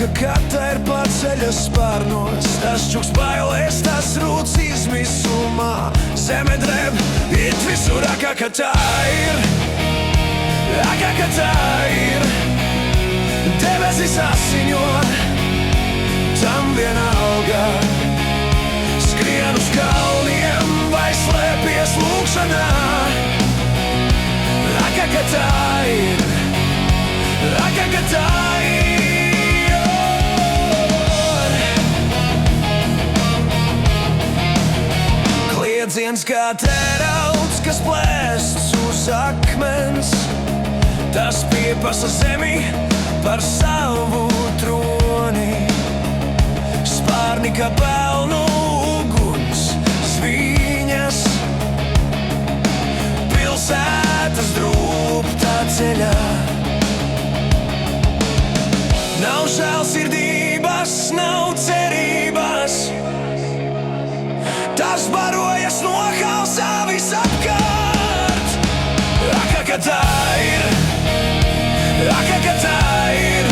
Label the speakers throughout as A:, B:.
A: ka kata ir paceļas spārnos. Tas čuks bailēs, tas rūts izmisumā. Zeme dreb, it visur, aka, ka tā ir. Aka, ka tā ir. Debesis asiņo, tam vienalga. Skrien uz kalniem vai slēpies lūkšanā. Aka, ka tā ir. Aka, ka tā ir. Kliedziens kā tērauds, kas plēsts uz akmens. Tas piepasa zemi par savu troni. Spārni kā pelnu uguns zvīņas. Pilsētas drūptā ceļā. Nav žēlsirdības, nav cerības. Tas barojas no hausā visapkārt. Aka, ka tā ir. Aka, ka tā ir.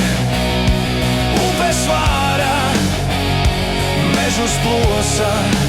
A: Upes vārā, mežus plosa.